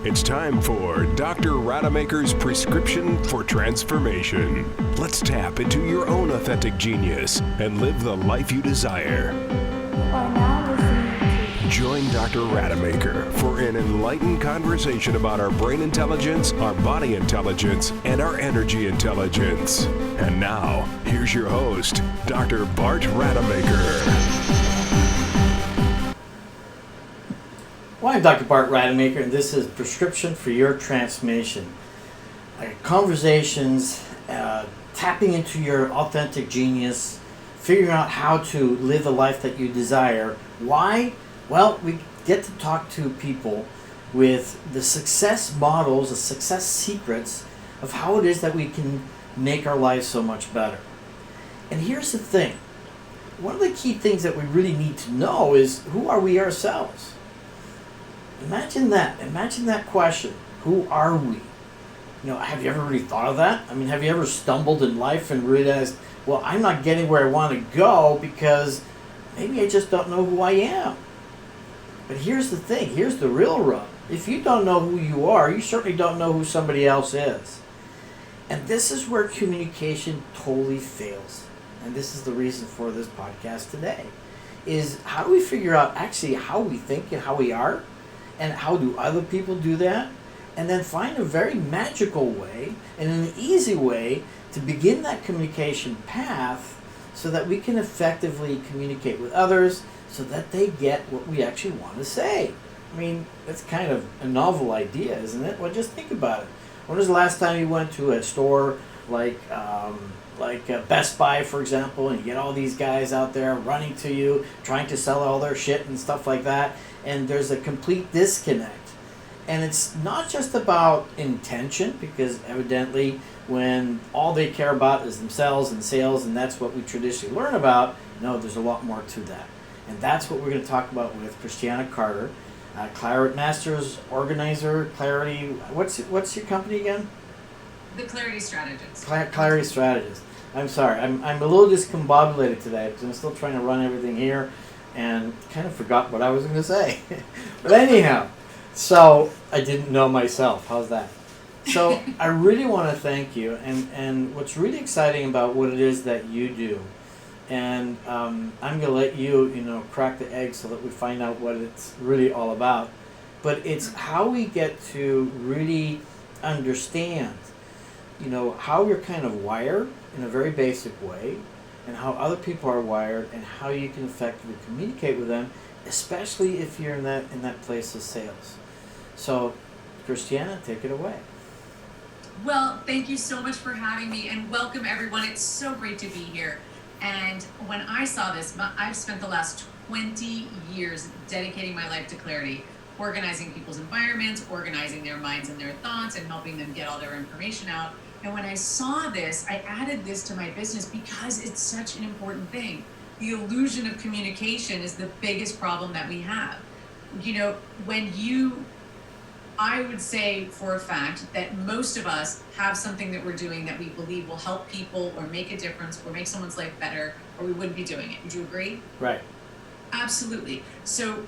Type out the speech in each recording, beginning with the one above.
It's time for Dr. Rademaker's prescription for transformation. Let's tap into your own authentic genius and live the life you desire. Are now listening to Join Dr. Rademaker for an enlightened conversation about our brain intelligence, our body intelligence, and our energy intelligence. And now, here's your host, Dr. Bart Rademaker. Well, I'm Dr. Bart Rademaker, and this is Prescription for Your Transformation. Conversations, tapping into your authentic genius, figuring out how to live the life that you desire. Why? Well, we get to talk to people with the success models, the success secrets of how it is that we can make our lives so much better. And here's the thing. One of the key things that we really need to know is, who are we ourselves? Imagine that. Imagine that question. Who are we? Have you ever really thought of that? I mean, have you ever stumbled in life and realized, well, I'm not getting where I want to go because maybe I just don't know who I am? But here's the thing. Here's the real rub. If you don't know who you are, you certainly don't know who somebody else is. And this is where communication totally fails. And this is the reason for this podcast today. Is how do we figure out actually how we think and how we are? And how do other people do that? And then find a very magical way and an easy way to begin that communication path so that we can effectively communicate with others so that they get what we actually want to say. I mean, that's kind of a novel idea, isn't it? Well, just think about it. When was the last time you went to a store like Best Buy, for example, and you get all these guys out there running to you, trying to sell all their shit and stuff like that, and there's a complete disconnect. And it's not just about intention, because evidently when all they care about is themselves and sales, and that's what we traditionally learn about, no, there's a lot more to that. And that's what we're going to talk about with Christiana Carter, Clarity Masters Organizer, Clarity, what's your company again? The Clarity Strategist. Clarity Strategist. I'm sorry, I'm a little discombobulated today because I'm still trying to run everything here and kind of forgot what I was going to say. But anyhow, so I didn't know myself. How's that? So I really want to thank you, and what's really exciting about what it is that you do, and I'm going to let you crack the egg so that we find out what it's really all about. But it's how we get to really understand how you're kind of wired in a very basic way, and how other people are wired, and how you can effectively communicate with them, especially if you're in that place of sales. So, Christiana, take it away. Well, thank you so much for having me, and welcome everyone. It's so great to be here. And when I saw this, I've spent the last 20 years dedicating my life to clarity, organizing people's environments, organizing their minds and their thoughts, and helping them get all their information out. And when I saw this, I added this to my business because it's such an important thing. The illusion of communication is the biggest problem that we have. I would say for a fact that most of us have something that we're doing that we believe will help people or make a difference or make someone's life better, or we wouldn't be doing it. Would you agree? Right. Absolutely. So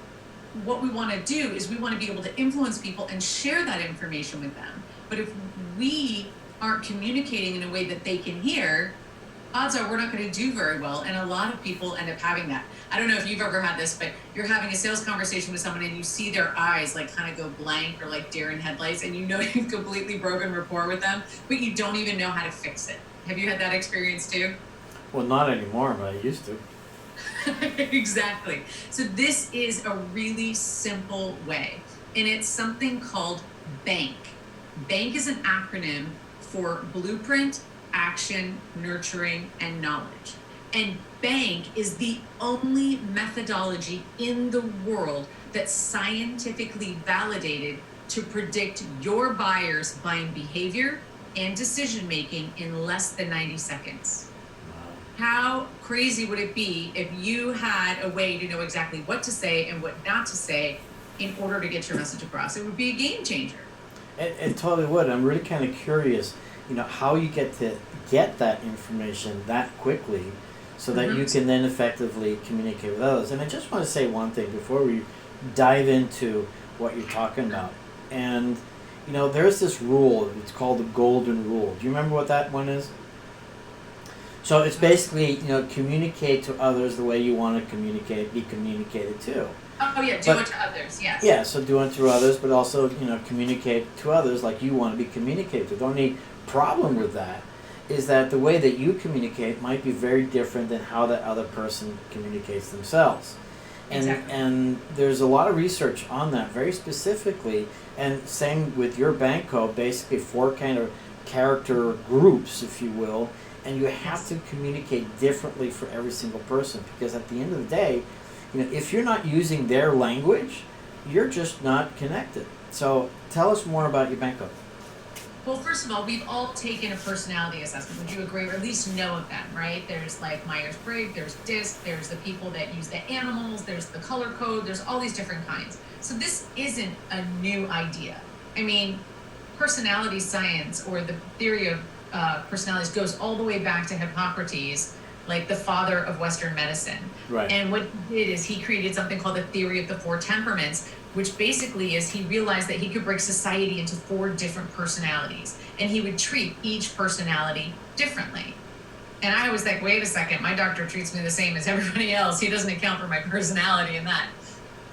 what we want to do is we want to be able to influence people and share that information with them. But if we aren't communicating in a way that they can hear, odds are we're not going to do very well. And a lot of people end up having that. I don't know if you've ever had this, but you're having a sales conversation with someone and you see their eyes like kind of go blank or like deer in headlights, and you've completely broken rapport with them, but you don't even know how to fix it. Have you had that experience too? Well, not anymore, but I used to. Exactly. So this is a really simple way, and it's something called BANK. BANK is an acronym for Blueprint, Action, Nurturing, and Knowledge. And BANK is the only methodology in the world that's scientifically validated to predict your buyer's buying behavior and decision making in less than 90 seconds. How crazy would it be if you had a way to know exactly what to say and what not to say in order to get your message across? It would be a game changer. It totally would. I'm really kind of curious, how you get to get that information that quickly so that you can then effectively communicate with others. And I just want to say one thing before we dive into what you're talking about. And there's this rule. It's called the golden rule. Do you remember what that one is? So it's basically, communicate to others the way you want to be communicated to. Oh yeah, do unto others, yes. Yeah, so do unto others, but also, communicate to others like you want to be communicated to. The only problem with that is that the way that you communicate might be very different than how that other person communicates themselves. Exactly. And there's a lot of research on that very specifically, and same with your bank code, basically 4 kind of character groups, if you will, and you have to communicate differently for every single person, because at the end of the day, if you're not using their language, you're just not connected. So tell us more about your bank code. Well, first of all, we've all taken a personality assessment. Would you agree, or at least know of them, right? There's like Myers-Briggs, there's DISC, there's the people that use the animals, there's the color code, there's all these different kinds. So this isn't a new idea. I mean, personality science, or the theory of personalities, goes all the way back to Hippocrates, like the father of Western medicine. Right. And what he did is he created something called the theory of the 4 temperaments, which basically is he realized that he could break society into 4 different personalities, and he would treat each personality differently. And I was like, wait a second, my doctor treats me the same as everybody else. He doesn't account for my personality in that.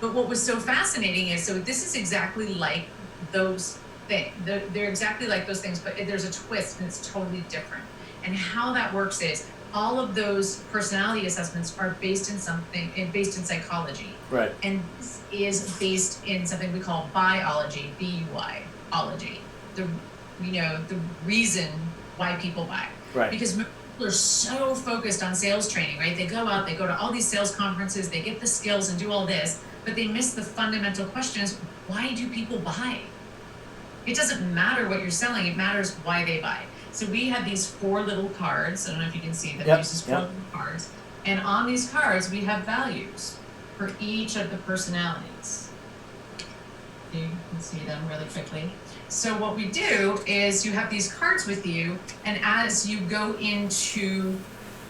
But what was so fascinating is, so this is exactly like those things. They're exactly like those things, but there's a twist and it's totally different. And how that works is, all of those personality assessments are based in psychology. Right. And this is based in something we call biology, B-U-I-ology. The reason why people buy. Right. Because people are so focused on sales training, right? They go out, they go to all these sales conferences, they get the skills and do all this, but they miss the fundamental question is, why do people buy? It doesn't matter what you're selling, it matters why they buy. So we have these 4 little cards. I don't know if you can see them. Yep, These is 4 little cards. And on these cards, we have values for each of the personalities. You can see them really quickly. So what we do is you have these cards with you, and as you go in to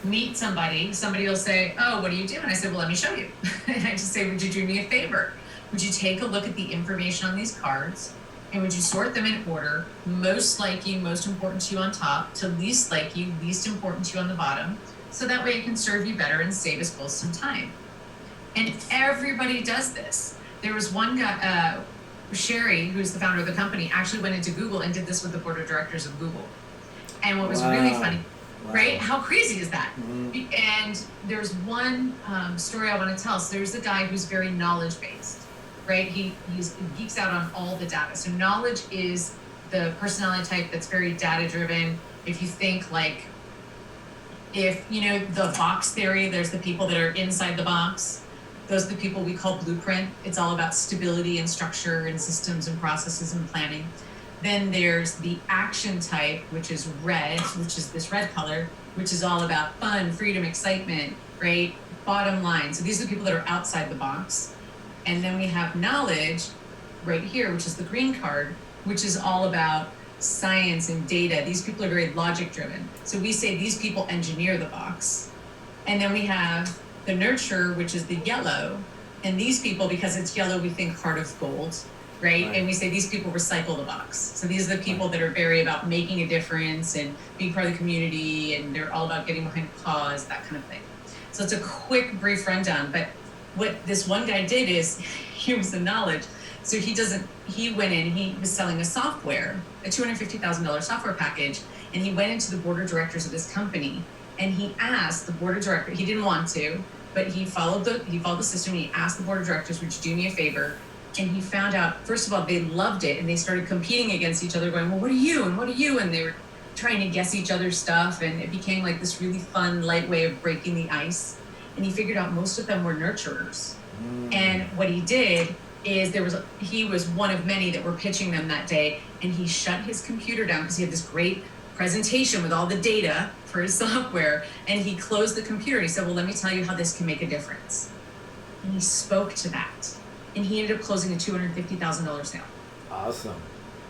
meet somebody will say, oh, what do you do? And I said, well, let me show you. And I just say, would you do me a favor? Would you take a look at the information on these cards? And would you sort them in order, most like you, most important to you on top, to least like you, least important to you on the bottom, so that way it can serve you better and save us both some time. And everybody does this. There was one guy, Sherry, who's the founder of the company, actually went into Google and did this with the board of directors of Google. And what was really funny, right? How crazy is that? Mm-hmm. And there's one story I want to tell. So there's a guy who's very knowledge-based. Right? He geeks out on all the data. So knowledge is the personality type that's very data-driven. If you think like, if the box theory, there's the people that are inside the box. Those are the people we call blueprint. It's all about stability and structure and systems and processes and planning. Then there's the action type, which is red, which is this red color, which is all about fun, freedom, excitement, right? Bottom line. So these are the people that are outside the box. And then we have knowledge right here, which is the green card, which is all about science and data. These people are very logic driven. So we say these people engineer the box. And then we have the nurture, which is the yellow. And these people, because it's yellow, we think heart of gold, right? And we say these people recycle the box. So these are the people that are very about making a difference and being part of the community, and they're all about getting behind a cause, that kind of thing. So it's a quick, brief rundown, but what this one guy did is, he was the knowledge. So he went in, he was selling a software, a $250,000 software package, and he went into the board of directors of this company, and he asked the board of directors, he didn't want to, but he followed the system, and he asked the board of directors, would you do me a favor? And he found out, first of all, they loved it, and they started competing against each other, going, well, what are you, and what are you? And they were trying to guess each other's stuff, and it became like this really fun, light way of breaking the ice. And he figured out most of them were nurturers. And what he did is he was one of many that were pitching them that day, and he shut his computer down because he had this great presentation with all the data for his software, and he closed the computer and he said, well, let me tell you how this can make a difference. And he spoke to that, and he ended up closing a $250,000 sale. Awesome.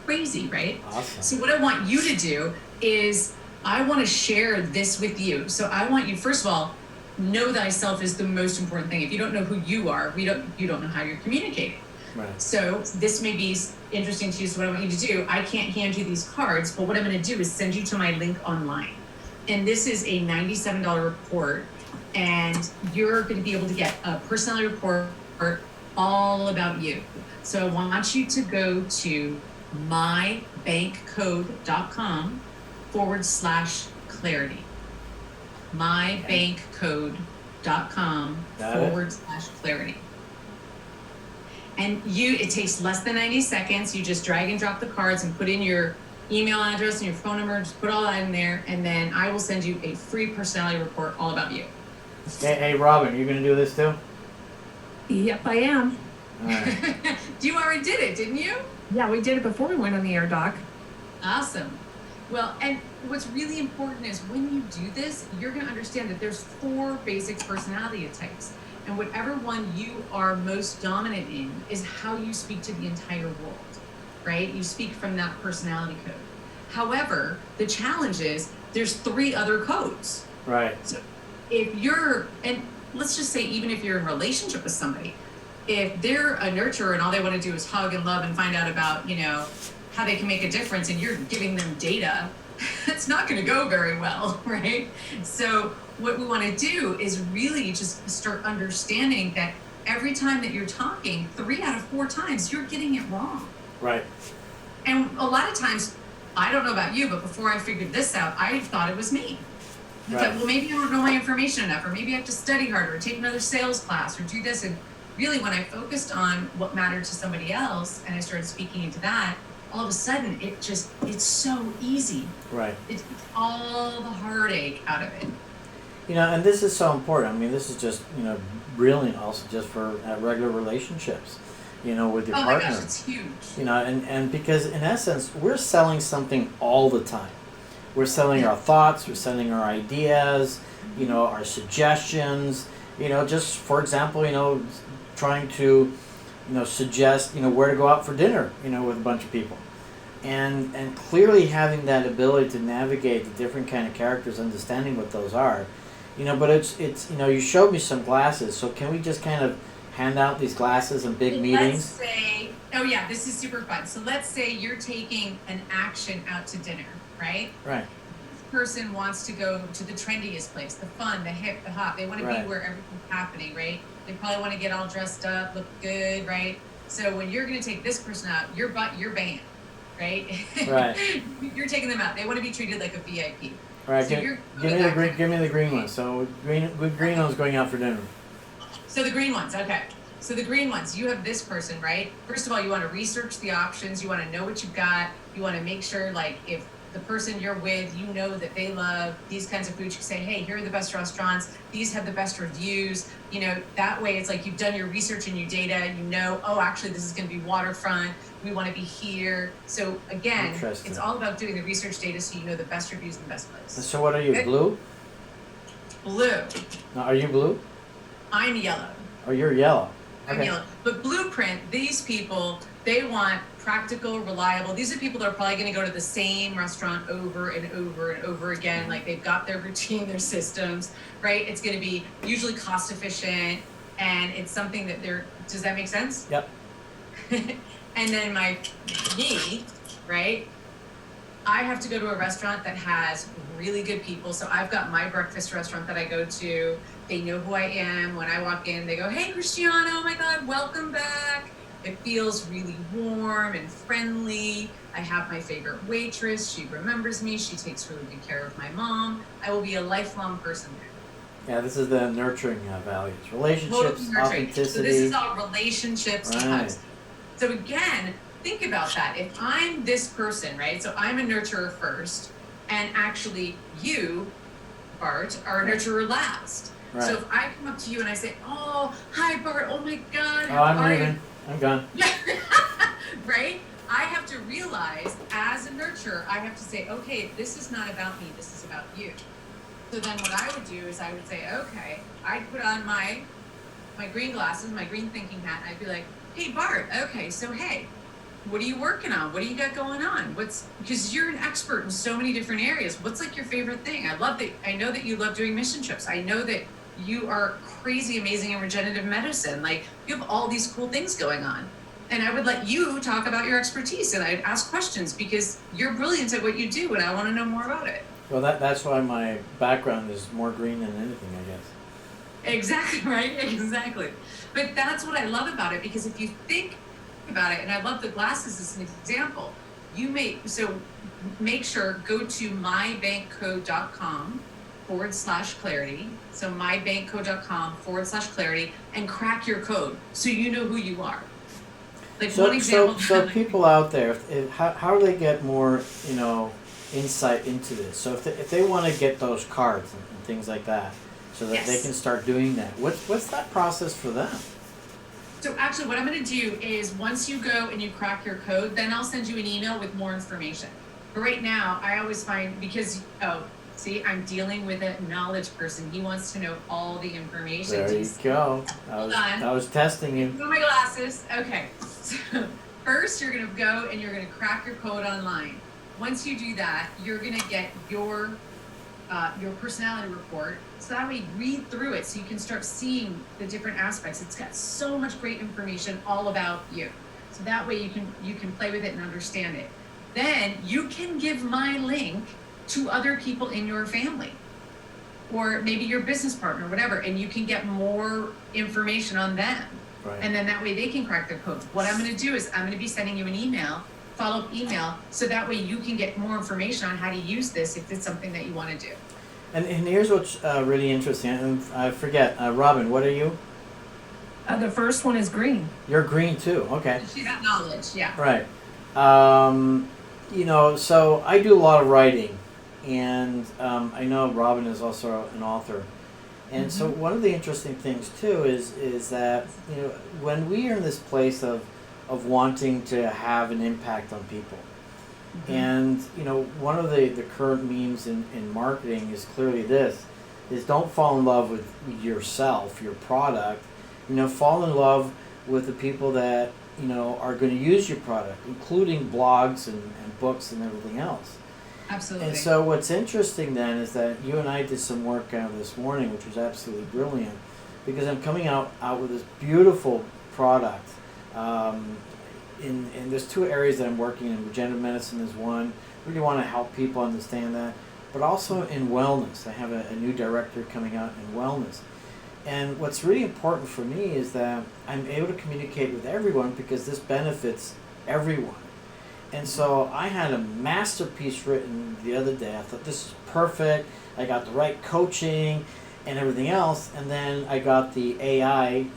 Crazy, right? Awesome. So what I want you to do is, I want to share this with you. So I want you, first of all, know thyself is the most important thing. If you don't know who you are, you don't know how you're communicating. Right. So this may be interesting to you. So what I want you to do, I can't hand you these cards, but what I'm going to do is send you to my link online. And this is a $97 report. And you're going to be able to get a personality report all about you. So I want you to go to mybankcode.com/clarity. mybankcode.com/clarity. And it takes less than 90 seconds. You just drag and drop the cards and put in your email address and your phone number, just put all that in there, and then I will send you a free personality report all about you. Hey, Robin, you going to do this too? Yep, I am. All right. You already did it, didn't you? Yeah, we did it before we went on the air, Doc. Awesome. Well, and what's really important is when you do this, you're going to understand that there's 4 basic personality types. And whatever one you are most dominant in is how you speak to the entire world, right? You speak from that personality code. However, the challenge is there's 3 other codes. Right. So if and let's just say, even if you're in a relationship with somebody, if they're a nurturer and all they want to do is hug and love and find out about, how they can make a difference, and you're giving them data, it's not going to go very well, right? So what we want to do is really just start understanding that every time that you're talking, 3 out of 4 times, you're getting it wrong. Right. And a lot of times, I don't know about you, but before I figured this out, I thought it was me. I thought, well, maybe I don't know my information enough, or maybe I have to study harder, or take another sales class, or do this. And really, when I focused on what mattered to somebody else, and I started speaking into that, all of a sudden, it's so easy. Right. It's all the heartache out of it. And this is so important. I mean, this is just, brilliant also just for regular relationships, with your partner. Oh my gosh, it's huge. And because in essence, we're selling something all the time. We're selling our thoughts, we're selling our ideas, our suggestions, just for example, trying to, suggest, where to go out for dinner, with a bunch of people. And clearly having that ability to navigate the different kind of characters, understanding what those are, but it's you showed me some glasses, so can we just kind of hand out these glasses in big meetings? Let's say, oh yeah, this is super fun. So let's say you're taking an action out to dinner, right? Right. This person wants to go to the trendiest place, the fun, the hip, the hot. They want to be where everything's happening, right? They probably want to get all dressed up, look good, right? So when you're going to take this person out, you're banned, right? Right. You're taking them out. They want to be treated like a VIP. Right. So Give me the green one. So green one's going out for dinner. So the green ones, okay. So the green ones, you have this person, right? First of all, you want to research the options. You want to know what you've got. You want to make sure, like, if the person you're with, that they love these kinds of food, you can say, hey, here are the best restaurants. These have the best reviews. That way it's like you've done your research and your data. Oh, actually, this is going to be waterfront. We want to be here. So again, it's all about doing the research data so you know the best reviews and the best place. So what are you, blue? Blue. Now, are you blue? I'm yellow. Oh, you're yellow. I'm yellow. But blueprint, these people, they want practical, reliable. These are people that are probably going to go to the same restaurant over and over and over again. Like, they've got their routine, their systems, right? It's going to be usually cost efficient, and it's something that does that make sense? Yep. And then me, right? I have to go to a restaurant that has really good people. So I've got my breakfast restaurant that I go to. They know who I am. When I walk in, they go, hey, Cristiano, oh my God, welcome back. It feels really warm and friendly. I have my favorite waitress. She remembers me. She takes really good care of my mom. I will be a lifelong person there. Yeah, this is the nurturing values. Relationships, authenticity. So this is all relationships. Right. So again, think about that. If I'm this person, right? So I'm a nurturer first, and actually you, Bart, are a nurturer last. Right. So if I come up to you and I say, oh, hi, Bart, oh my God. Oh, I'm leaving. I'm gone. Right? I have to realize, as a nurturer, I have to say, okay, this is not about me, this is about you. So then what I would do is I would say, okay, I'd put on my green glasses, my green thinking hat, and I'd be like, hey, Bart, okay, so hey, what are you working on? What do you got going on? Because you're an expert in so many different areas. What's like your favorite thing? I know that you love doing mission trips. I know that you are crazy amazing in regenerative medicine. Like, you have all these cool things going on. And I would let you talk about your expertise, and I'd ask questions because you're brilliant at what you do, and I want to know more about it. Well, that's why my background is more green than anything, I guess. Exactly, right? Exactly. But that's what I love about it, because if you think about it, and I love the glasses as an example, make sure, go to mybankcode.com/clarity. So mybankcode.com/clarity, and crack your code so you know who you are. Like one example. So people out there, how do they get more, insight into this? So if they want to get those cards and things like that, so that they can start doing that, what's that process for them? So actually what I'm going to do is, once you go and you crack your code, then I'll send you an email with more information. But right now, I always find, because, I'm dealing with a knowledge person. He wants to know all the information. There you go. I was testing you. Put my glasses. Okay. So first, you're going to go and you're going to crack your code online. Once you do that, you're going to get your personality report. So that way you read through it so you can start seeing the different aspects. It's got so much great information all about you. So that way you can play with it and understand it. Then you can give my link to other people in your family, or maybe your business partner, whatever, and you can get more information on them. Right. And then that way they can crack their code. What I'm going to do is I'm going to be sending you an email, follow-up email, so that way you can get more information on how to use this if it's something that you want to do. And here's what's really interesting. And I forget, Robin, what are you? The first one is green. You're green too. Okay. She got knowledge, yeah. Right. So I do a lot of writing, and I know Robin is also an author. And so one of the interesting things too is that when we are in this place of wanting to have an impact on people, and one of the current memes in marketing is clearly this: is don't fall in love with yourself, your product. Fall in love with the people that are going to use your product, including blogs and books and everything else. Absolutely. And so what's interesting then is that you and I did some work this morning, which was absolutely brilliant, because I'm coming out with this beautiful product. And there's two areas that I'm working in. Regenerative medicine is one. Really want to help people understand that. But also in wellness. I have a new director coming out in wellness. And what's really important for me is that I'm able to communicate with everyone, because this benefits everyone. And so I had a masterpiece written the other day. I thought, this is perfect. I got the right coaching and everything else. And then I got the AI,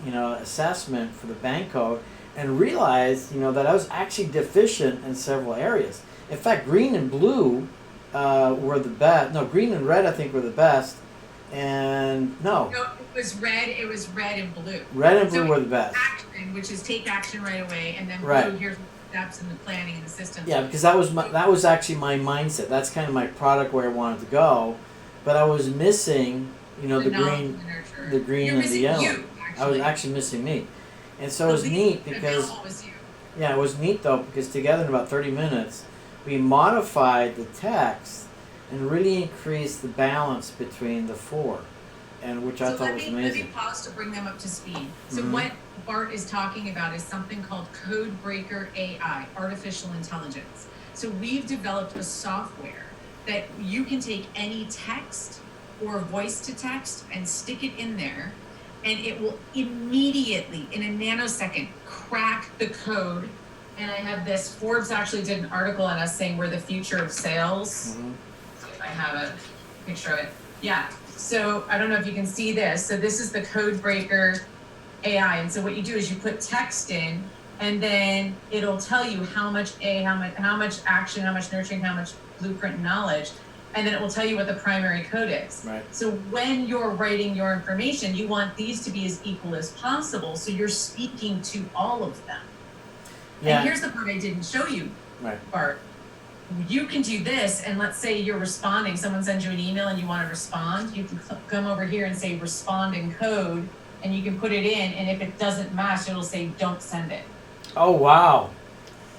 assessment for the bank code, and realized, that I was actually deficient in several areas. In fact, green and blue were the best. No, green and red I think were the best. And no, it was red and blue. Red and blue were the best. Action, which is take action right away, and then blue, right. Here's the steps in the planning and the system. Yeah, because that was actually my mindset. That's kind of my product where I wanted to go, but I was missing, the green, the green You're and the yellow. You, I was actually missing me, and so it was neat because it was neat though, because together in about 30 minutes, we modified the text and really increase the balance between the four, and which I thought was amazing. Let me pause to bring them up to speed. So what Bart is talking about is something called Codebreaker AI, artificial intelligence. So we've developed a software that you can take any text or voice to text and stick it in there, and it will immediately, in a nanosecond, crack the code. And I have this, Forbes actually did an article on us saying we're the future of sales. I have a picture of it. Yeah. So I don't know if you can see this. So this is the Codebreaker AI. And so what you do is you put text in, and then it'll tell you how much action, how much nurturing, how much blueprint knowledge, and then it will tell you what the primary code is. Right. So when you're writing your information, you want these to be as equal as possible. So you're speaking to all of them. Yeah. And here's the part I didn't show you, Right. Bart. You can do this, and let's say you're responding, someone sends you an email and you want to respond, you can come over here and say respond in code, and you can put it in, and if it doesn't match, it'll say don't send it. Oh, wow.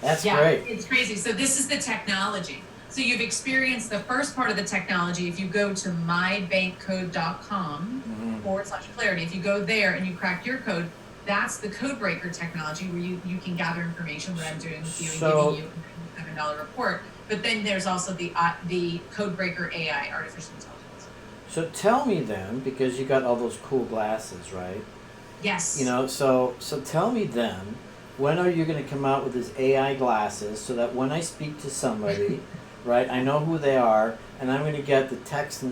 That's great. It's crazy. So this is the technology. So you've experienced the first part of the technology. If you go to mybankcode.com /clarity, if you go there and you crack your code, That's the code breaker technology where you can gather information, what I'm doing with you, and So- giving you a $7 report. But then there's also the code breaker AI, artificial intelligence. So tell me then, because you got all those cool glasses, right? Yes. You know, so tell me then, when are you going to come out with these AI glasses so that when I speak to somebody, right, I know who they are, and I'm going to get the text,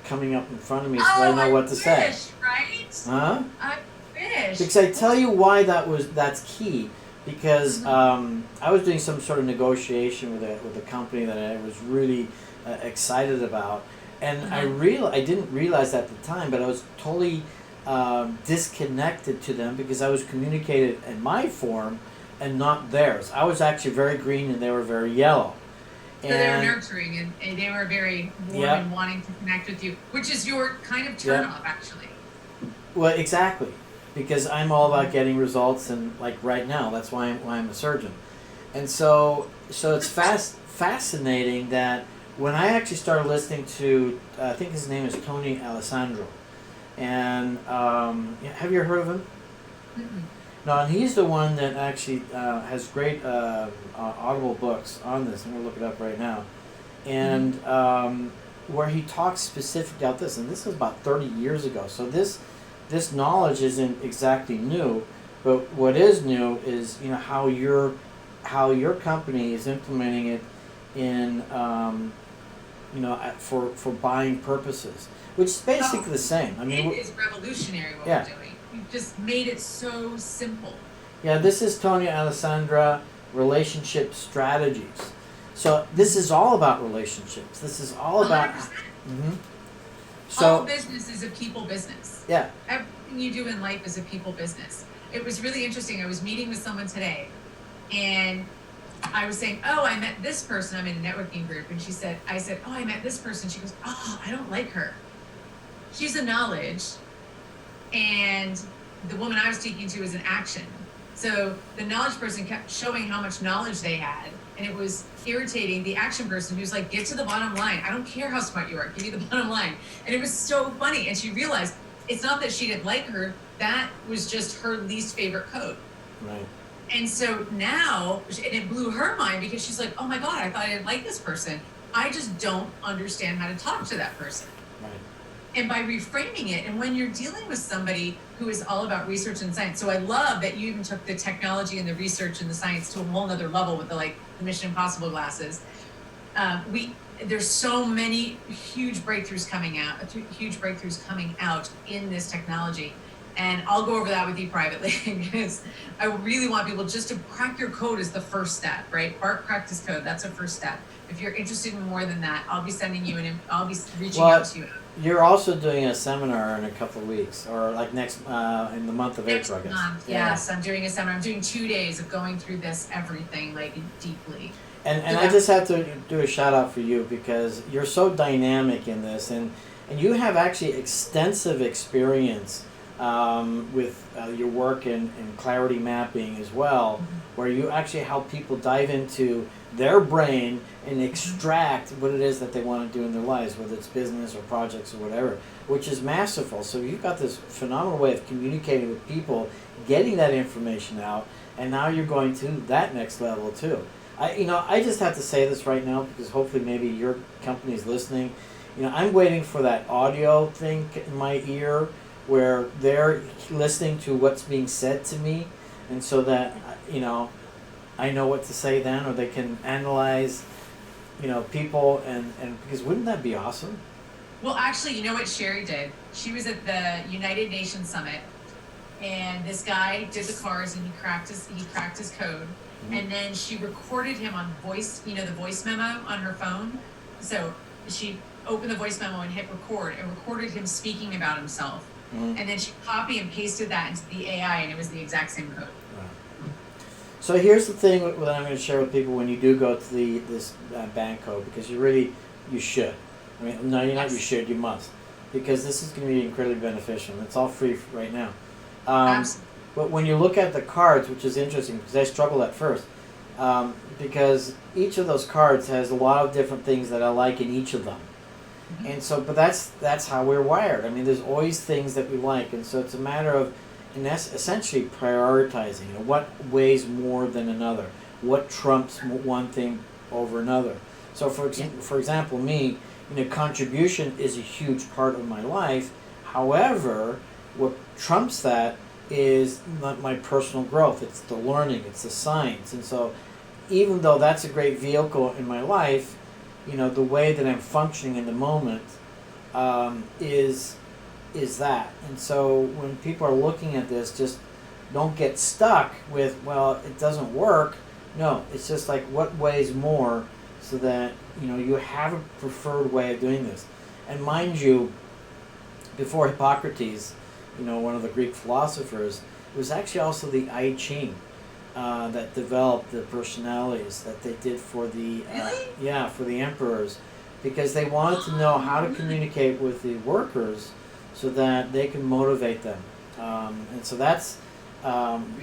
coming up in front of me so I know what to say. Right? Huh? I wish. Because I tell you why that's key. Because I was doing some sort of negotiation with a company that I was really excited about, and I didn't realize at the time, but I was totally disconnected to them because I was communicated in my form and not theirs. I was actually very green and they were very yellow. So they were nurturing and they were very warm and wanting to connect with you, which is your kind of turn off, actually. Well, exactly. Because I'm all about getting results, and like right now, that's why I'm a surgeon, and so it's fascinating that when I actually started listening to, I think his name is Tony Alessandro, and have you heard of him? Mm-mm. No, and he's the one that actually has great audible books on this. I'm gonna look it up right now, and where he talks specifically about this, and this is about 30 years ago. So this knowledge isn't exactly new, but what is new is how your company is implementing it in for buying purposes, which is basically the same. I mean, it is revolutionary what we're doing. You've just made it so simple. Yeah, this is Tony Alessandra, relationship strategies. So this is all about relationships. This is all about. 100%. So all business is a people business. Yeah. Everything you do in life is a people business. It was really interesting. I was meeting with someone today, and I was saying, "Oh, I met this person. I'm in a networking group," and I said, "Oh, I met this person." She goes, "Oh, I don't like her. She's a knowledge, and the woman I was speaking to is an action." So the knowledge person kept showing how much knowledge they had, and it was irritating the action person who's like, "Get to the bottom line. I don't care how smart you are. Give me the bottom line." And it was so funny. And she realized it's not that she didn't like her. That was just her least favorite code. Right. And so now, and it blew her mind because she's like, "Oh my God, I thought I didn't like this person. I just don't understand how to talk to that person." Right. And by reframing it, and when you're dealing with somebody who is all about research and science, so I love that you even took the technology and the research and the science to a whole nother level with the Mission Impossible glasses. There's so many huge breakthroughs coming out in this technology. And I'll go over that with you privately because I really want people just to crack your code is the first step, right? Bart cracked his code. That's a first step. If you're interested in more than that, I'll be sending you I'll be reaching out to you. You're also doing a seminar in a couple of weeks, or like next in the month of April, I guess. Month, yes, I'm doing a seminar. I'm doing 2 days of going through this everything deeply. And I just have to do a shout out for you because you're so dynamic in this, and you have actually extensive experience with your work in clarity mapping as well, where you actually help people dive into their brain and extract what it is that they want to do in their lives, whether it's business or projects or whatever, which is masterful. So you've got this phenomenal way of communicating with people, getting that information out, and now you're going to that next level too. I just have to say this right now because hopefully maybe your company is listening. I'm waiting for that audio thing in my ear where they're listening to what's being said to me, and so that I know what to say then, or they can analyze people, and because wouldn't that be awesome? Well, actually, you know what Sherry did? She was at the United Nations Summit, and this guy did the cars, and he cracked his code, and then she recorded him on voice, the voice memo on her phone. So she opened the voice memo and hit record, and recorded him speaking about himself, and then she copy and pasted that into the AI, and it was the exact same code. So here's the thing that I'm going to share with people when you do go to this bank code, because you should. I mean, no, you're not. You should. You must, because this is going to be incredibly beneficial. It's all free right now. But when you look at the cards, which is interesting, because I struggled at first, because each of those cards has a lot of different things that I like in each of them, and so, but that's how we're wired. I mean, there's always things that we like, and so it's a matter of and that's essentially prioritizing. What weighs more than another? What trumps one thing over another? So, for example, me, contribution is a huge part of my life. However, what trumps that is not my personal growth. It's the learning. It's the science. And so, even though that's a great vehicle in my life, the way that I'm functioning in the moment is that. And so when people are looking at this, just don't get stuck with, well, it doesn't work. No, it's just like what weighs more, so that you have a preferred way of doing this. And mind you, before Hippocrates, one of the Greek philosophers, it was actually also the I Ching that developed the personalities that they did for the for the emperors, because they wanted to know how to communicate with the workers so that they can motivate them, and so that's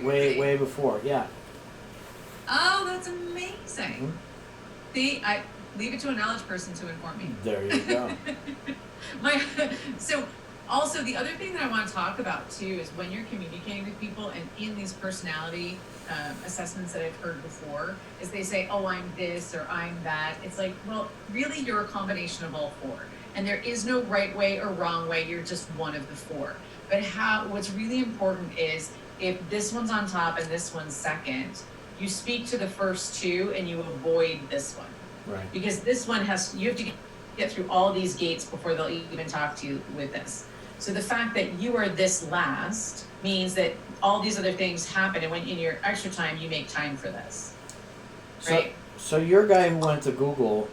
way before. Yeah. Oh, that's amazing. See, I leave it to a knowledge person to inform me. There you go. So also the other thing that I want to talk about too is when you're communicating with people, and in these personality assessments that I've heard before, is they say, oh, I'm this or I'm that. It's like, well, really you're a combination of all four. And there is no right way or wrong way. You're just one of the four. But what's really important is if this one's on top and this one's second, you speak to the first two and you avoid this one. Right. Because this one you have to get through all these gates before they'll even talk to you with this. So the fact that you are this last means that all these other things happen, and when in your extra time you make time for this. Right? So your guy who went to Google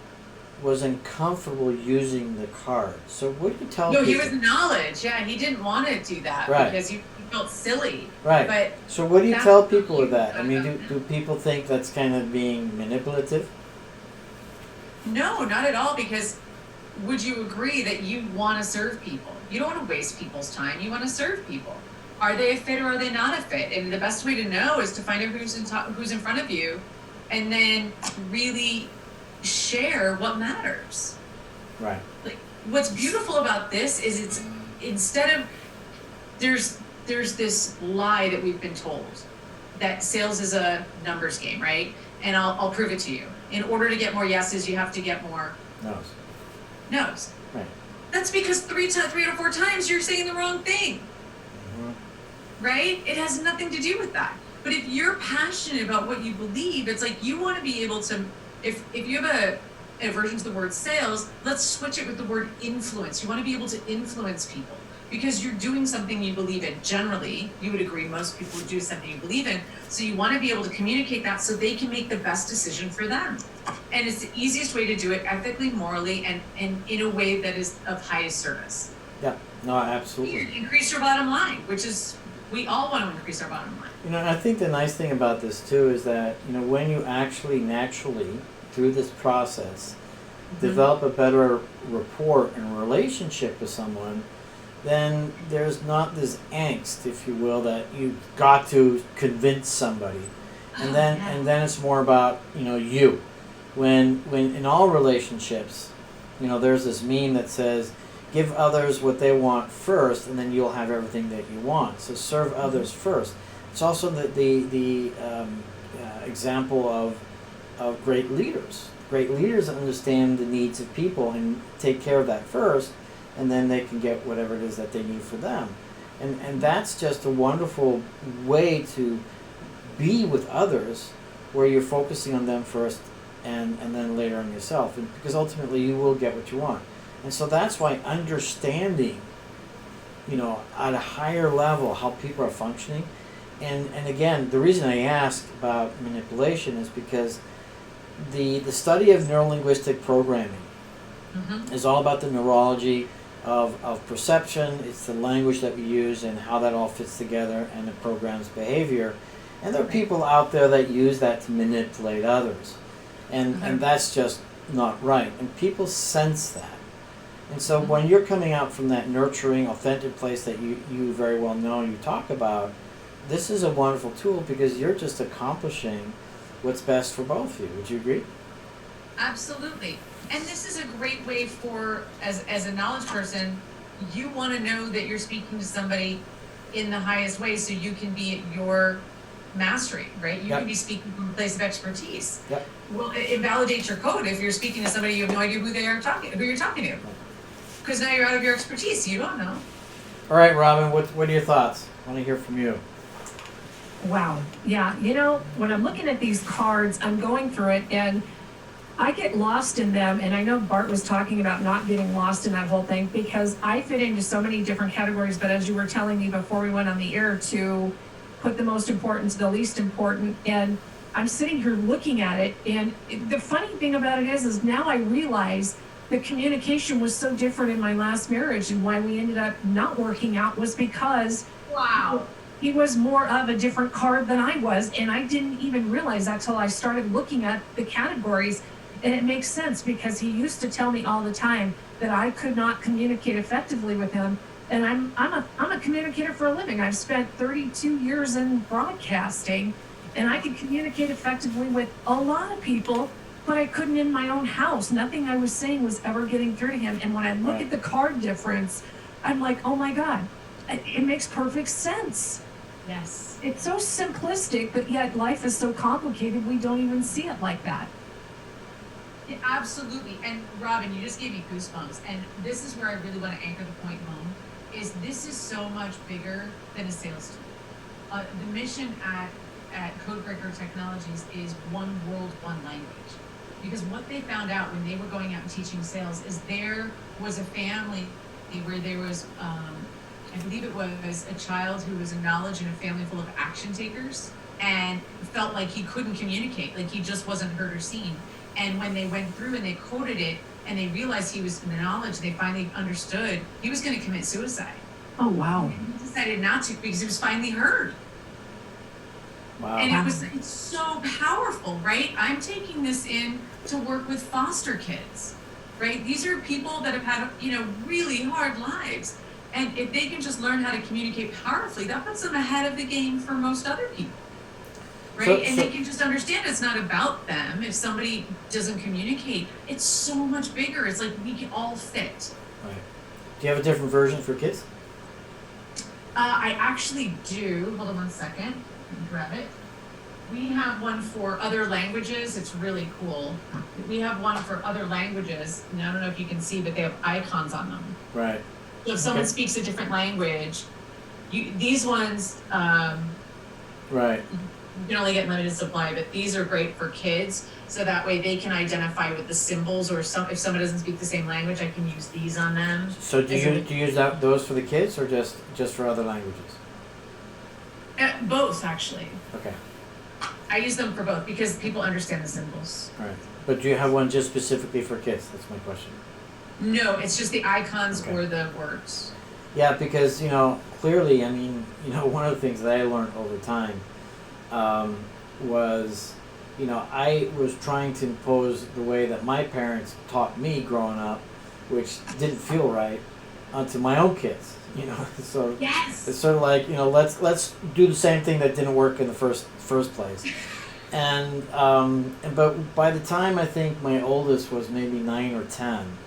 wasn't comfortable using the card. So what do you tell people? No, he was knowledge. Yeah, he didn't want to do that because he felt silly. Right. But so what do you tell people with that? I mean, do people think that's kind of being manipulative? No, not at all, because would you agree that you want to serve people? You don't want to waste people's time. You want to serve people. Are they a fit or are they not a fit? And the best way to know is to find out who's in front of you, and then really share what matters. Right. Like, what's beautiful about this is it's instead of there's this lie that we've been told that sales is a numbers game, right? And I'll prove it to you. In order to get more yeses, you have to get more no's. Right. That's because three or four times you're saying the wrong thing. Right? It has nothing to do with that. But if you're passionate about what you believe, it's like you want to be able to, if you have an aversion to the word sales, let's switch it with the word influence. You want to be able to influence people because you're doing something you believe in. Generally, you would agree most people would do something you believe in. So you want to be able to communicate that so they can make the best decision for them. And it's the easiest way to do it ethically, morally, and in a way that is of highest service. Yeah, no, absolutely. Increase your bottom line, which is, we all want to increase our bottom line. And I think the nice thing about this too is that, when you actually naturally, through this process, develop a better rapport and relationship with someone, then there's not this angst, if you will, that you've got to convince somebody. And then it's more about, you. When in all relationships, there's this meme that says, give others what they want first, and then you'll have everything that you want. So serve others first. It's also the example of great leaders. Great leaders understand the needs of people and take care of that first, and then they can get whatever it is that they need for them. And that's just a wonderful way to be with others, where you're focusing on them first and then later on yourself. And because ultimately you will get what you want. And so that's why understanding, at a higher level how people are functioning. And again, the reason I asked about manipulation is because the study of neurolinguistic programming is all about the neurology of perception. It's the language that we use and how that all fits together and the program's behavior. And there are people out there that use that to manipulate others. And that's just not right. And people sense that. And so when you're coming out from that nurturing, authentic place that you very well know and you talk about, this is a wonderful tool because you're just accomplishing what's best for both of you. Would you agree? Absolutely. And this is a great way for, as a knowledge person, you want to know that you're speaking to somebody in the highest way so you can be at your mastery, right? You Yep. can be speaking from a place of expertise. Yep. Well, it validates your code if you're speaking to somebody you have no idea who you're talking to. Because now you're out of your expertise, you don't know. All right, Robin, what are your thoughts? I want to hear from you. Wow. Yeah. When I'm looking at these cards, I'm going through it and I get lost in them. And I know Bart was talking about not getting lost in that whole thing because I fit into so many different categories. But as you were telling me before we went on the air, to put the most important to the least important. And I'm sitting here looking at it. And the funny thing about it is now I realize the communication was so different in my last marriage, and why we ended up not working out was because Wow. he was more of a different card than I was, and I didn't even realize that till I started looking at the categories. And it makes sense because he used to tell me all the time that I could not communicate effectively with him. And I'm a communicator for a living. I've spent 32 years in broadcasting, and I could communicate effectively with a lot of people, but I couldn't in my own house. Nothing I was saying was ever getting through to him. And when I look at the card difference, I'm like, oh my God, it makes perfect sense. Yes. It's so simplistic, but yet life is so complicated, we don't even see it like that. Yeah, absolutely. And Robin, you just gave me goosebumps. And this is where I really want to anchor the point home, is this is so much bigger than a sales tool. The mission at Codebreaker Technologies is one world, one language. Because what they found out when they were going out and teaching sales is there was a family where there was, I believe it was a child who was in knowledge in a family full of action takers and felt like he couldn't communicate, like he just wasn't heard or seen. And when they went through and they coded it and they realized he was in the knowledge, they finally understood he was going to commit suicide. Oh, wow. And he decided not to because he was finally heard. Wow. And it's so powerful, right? I'm taking this in to work with foster kids, right? These are people that have had, really hard lives. And if they can just learn how to communicate powerfully, that puts them ahead of the game for most other people, right? And they can just understand it's not about them. If somebody doesn't communicate, it's so much bigger. It's like we can all fit. Right. Do you have a different version for kids? I actually do. Hold on one second. Let me grab it. We have one for other languages. It's really cool. We have one for other languages. Now, I don't know if you can see, but they have icons on them. Right. So if someone speaks a different language, these ones, Right. you can only get limited supply, but these are great for kids. So that way they can identify with the symbols, or if someone doesn't speak the same language, I can use these on them. So do you use those for the kids or just for other languages? Both, actually. Okay. I use them for both because people understand the symbols. All right. But do you have one just specifically for kids? That's my question. No, it's just the icons Okay. or the words. Yeah, because, clearly, one of the things that I learned over time was, I was trying to impose the way that my parents taught me growing up, which didn't feel right, onto my own kids. So Yes. it's sort of like, let's do the same thing that didn't work in the first place. But by the time I think my oldest was maybe 9 or 10,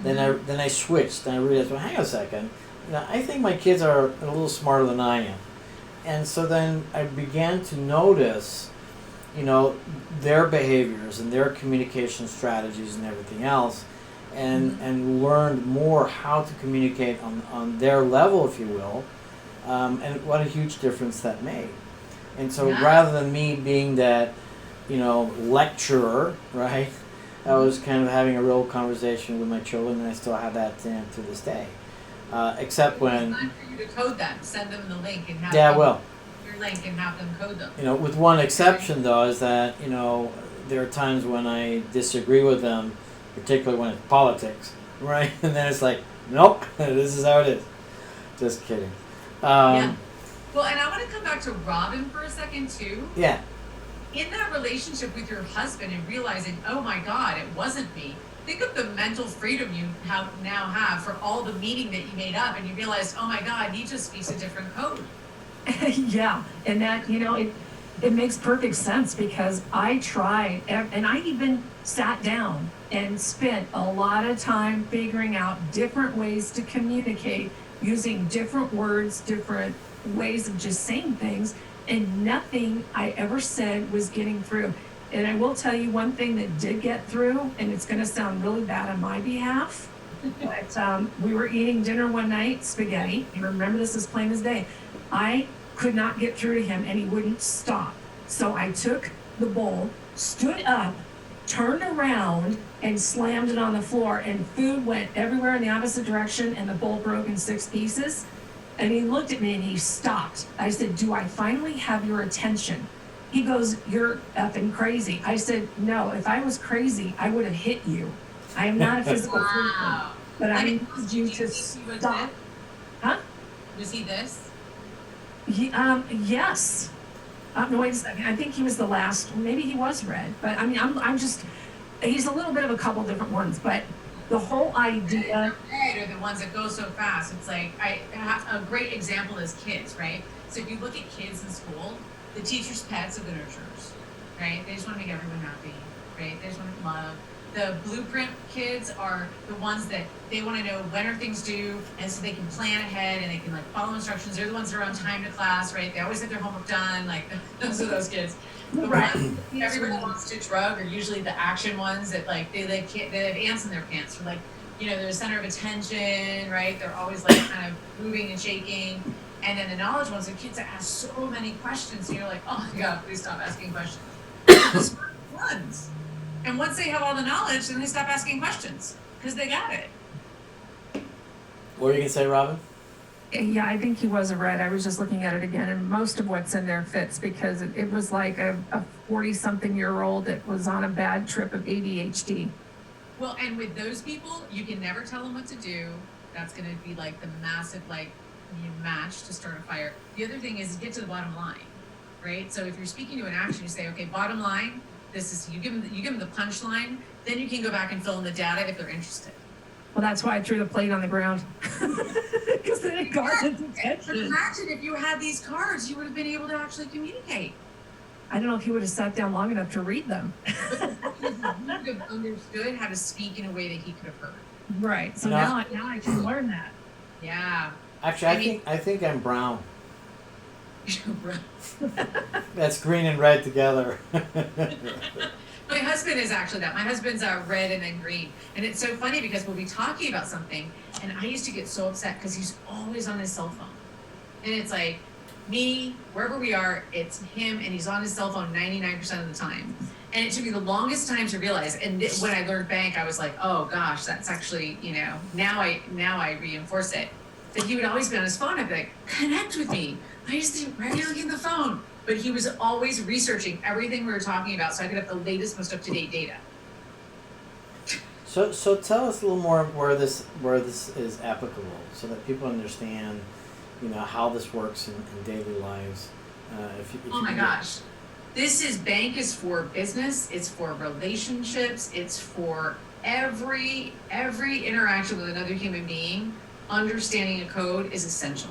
then I switched and I realized, well, hang on a second, I think my kids are a little smarter than I am. And so then I began to notice, their behaviors and their communication strategies and everything else, and learned more how to communicate on their level, if you will, and what a huge difference that made. And so rather than me being that, lecturer, right, I was kind of having a real conversation with my children, and I still have that to this day. Except when... It's time for you to code them. Send them the link and have your link and have them code them. With one exception, though, is that, there are times when I disagree with them, particularly when it's politics, right? And then it's like, nope, this is how it is. Just kidding. Yeah. Well, and I want to come back to Robin for a second, too. Yeah. In that relationship with your husband and realizing, oh my God, it wasn't me. Think of the mental freedom you now have for all the meaning that you made up, and you realized, oh my God, he just speaks a different code. Yeah, and that, it makes perfect sense because I tried, and I even sat down and spent a lot of time figuring out different ways to communicate using different words, different ways of just saying things, and nothing I ever said was getting through. And I will tell you one thing that did get through, and it's going to sound really bad on my behalf, but we were eating dinner one night, spaghetti. You remember this as plain as day. I could not get through to him, and he wouldn't stop. So I took the bowl, stood up, turned around, and slammed it on the floor, and food went everywhere in the opposite direction, and the bowl broke in 6 pieces. And he looked at me and he stopped. I said, "Do I finally have your attention?" He goes, "You're effing crazy." I said, "No, if I was crazy, I would have hit you. I am not a physical person, but I need you to stop." Huh? Was he this? Yes. No, wait a second. I think he was the last. Maybe he was red, but I mean, I'm just. He's a little bit of a couple different ones, but the whole idea. Red are the ones that go so fast. It's like a great example is kids, right? So if you look at kids in school, the teachers' pets are the nurturers, right? They just want to make everyone happy, right? They just want to love. The blueprint kids are the ones that they want to know when are things due, and so they can plan ahead and they can like follow instructions. They're the ones that are on time to class, right? They always have their homework done. Like those are those kids. The Right. ones everybody wants to drug are usually the action ones that like they have ants in their pants. Or like, you know, they're the center of attention, right? They're always like kind of moving and shaking. And then the knowledge ones are kids that ask so many questions, and you're like, oh my God, please stop asking questions. The smart ones. And once they have all the knowledge, then they stop asking questions because they got it. What were you gonna say, Robin? Yeah, I think he was a red. I was just looking at it again, and most of what's in there fits because it was like a 40-something-year-old that was on a bad trip of ADHD. Well, and with those people, you can never tell them what to do. That's going to be like the massive match to start a fire. The other thing is get to the bottom line, right? So if you're speaking to an action, you say, okay, bottom line. This is you give them the punchline. Then you can go back and fill in the data if they're interested. Well, that's why I threw the plate on the ground because then it got his attention. Imagine if you had these cards, you would have been able to actually communicate. I don't know if he would have sat down long enough to read them. He would have understood how to speak in a way that he could have heard. Right. So No. now I can learn that. Yeah. Actually, I think I'm brown. That's green and red together. My husband is actually that. My husband's red and then green. And it's so funny because we'll be talking about something, and I used to get so upset because he's always on his cell phone. And it's like, me, wherever we are, it's him, and he's on his cell phone 99% of the time. And it took me the longest time to realize. And when I learned bank, I was like, oh gosh, that's actually, now I reinforce it. That he would always be on his phone. I'd be like, connect with me. Why are you looking at the phone? But he was always researching everything we were talking about so I could have the latest, most up-to-date data. So tell us a little more where this is applicable, so that people understand, how this works in daily lives. Oh my gosh. Bank is for business, it's for relationships, it's for every interaction with another human being. Understanding a code is essential.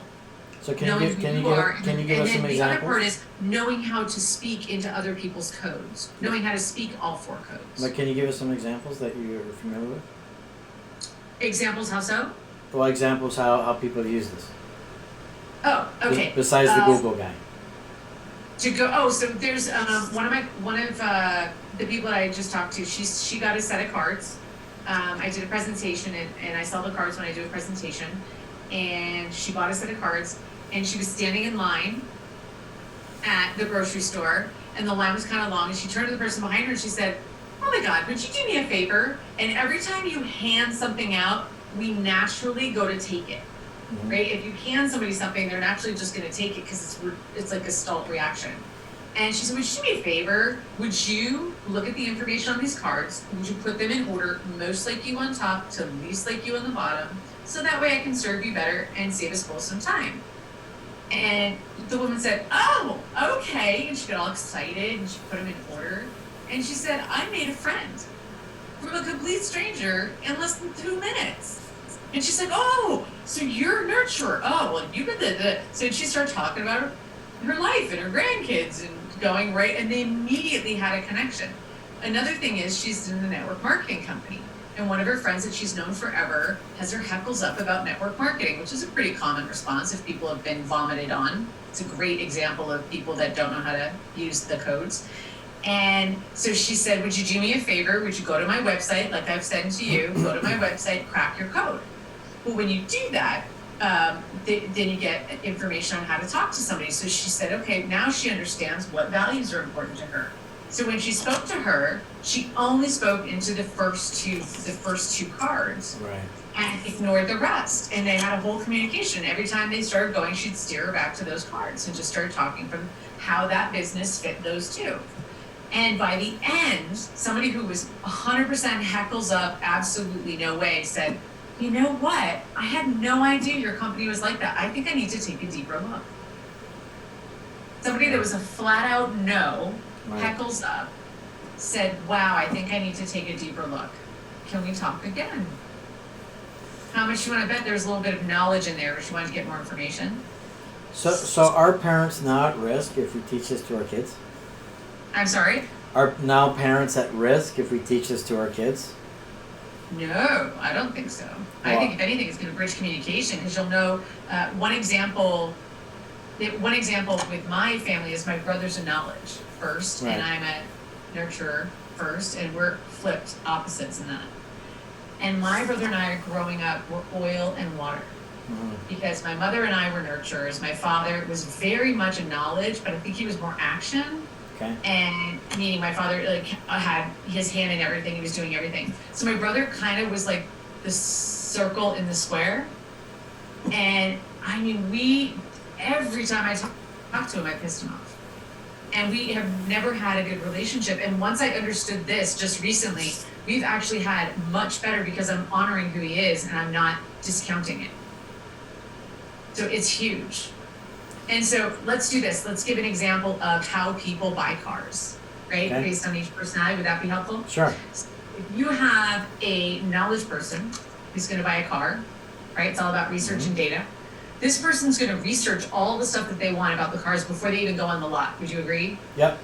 So can you give us some examples? The other part is knowing how to speak into other people's codes, knowing how to speak all 4 codes. Like, can you give us some examples that you're familiar with? Examples, how so? Well, examples how people use this. Oh, okay. Besides the Google guy. So there's one of the people that I just talked to. She got a set of cards. I did a presentation and I sell the cards when I do a presentation. And she bought a set of cards, and she was standing in line at the grocery store, and the line was kind of long, and she turned to the person behind her and she said, oh my God, would you do me a favor? And every time you hand something out, we naturally go to take it, right? If you hand somebody something, they're naturally just going to take it because it's like a stalled reaction. And she said, would you do me a favor? Would you look at the information on these cards? Would you put them in order, most like you on top to least like you on the bottom? So that way I can serve you better and save us both some time. And the woman said, oh, okay. And she got all excited and she put them in order. And she said, I made a friend from a complete stranger in less than 2 minutes. And she's like, oh, so you're a nurturer. Oh, well, you've been the. So she started talking about her life and her grandkids and going right. And they immediately had a connection. Another thing is she's in the network marketing company. and one of her friends that she's known forever has her heckles up about network marketing, which is a pretty common response if people have been vomited on. It's a great example of people that don't know how to use the codes. And so she said, would you do me a favor? Would you go to my website, like I've said to you, go to my website, crack your code. Well, when you do that, then you get information on how to talk to somebody. So she said, okay, now she understands what values are important to her. So when she spoke to her, she only spoke into the first two cards, Right. and ignored the rest. And they had a whole communication. Every time they started going, she'd steer her back to those cards and just started talking from how that business fit those two. And by the end, somebody who was 100% heckles up, absolutely no way, said, you know what? I had no idea your company was like that. I think I need to take a deeper look. Somebody that was a flat out no, Right. heckles up, said, wow, I think I need to take a deeper look. Can we talk again? How much you want to bet there's a little bit of knowledge in there, but she wanted to get more information? So are parents now at risk if we teach this to our kids? I'm sorry? Are now parents at risk if we teach this to our kids? No, I don't think so. I Well- think if anything, it's going to bridge communication because you'll know. One example with my family is my brother's a knowledge first, Right. and I'm a nurturer first, and we're flipped opposites in that. And my brother and I, growing up, were oil and water. Mhm. Because my mother and I were nurturers. My father was very much a knowledge, but I think he was more action. Okay. And meaning my father had his hand in everything. He was doing everything. So my brother kind of was like the circle in the square. And I mean, every time I talked to him, I pissed him off. And we have never had a good relationship. And once I understood this just recently, we've actually had much better because I'm honoring who he is and I'm not discounting it. So it's huge. And so let's do this. Let's give an example of how people buy cars, right? Okay. Based on each personality. Would that be helpful? Sure. If you have a knowledge person who's going to buy a car, right? It's all about research and data. This person's going to research all the stuff that they want about the cars before they even go on the lot. Would you agree? Yep.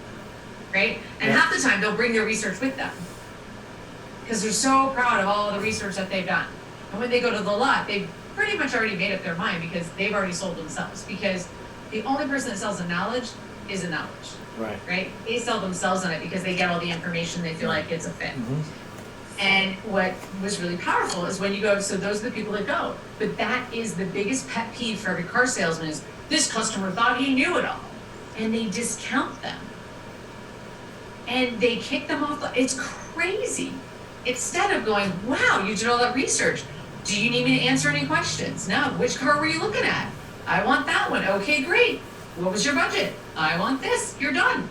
Right? And Yeah. half the time they'll bring their research with them because they're so proud of all the research that they've done. And when they go to the lot, they've pretty much already made up their mind because they've already sold themselves. Because the only person that sells a knowledge is a knowledge, Right. right? They sell themselves on it because they get all the information, they feel like it's a fit. Mhm. And what was really powerful is when you go, so those are the people that go. But that is the biggest pet peeve for every car salesman is this customer thought he knew it all. And they discount them. And they kick them off. It's crazy. Instead of going, wow, you did all that research. Do you need me to answer any questions? No. Which car were you looking at? I want that one. Okay, great. What was your budget? I want this. You're done.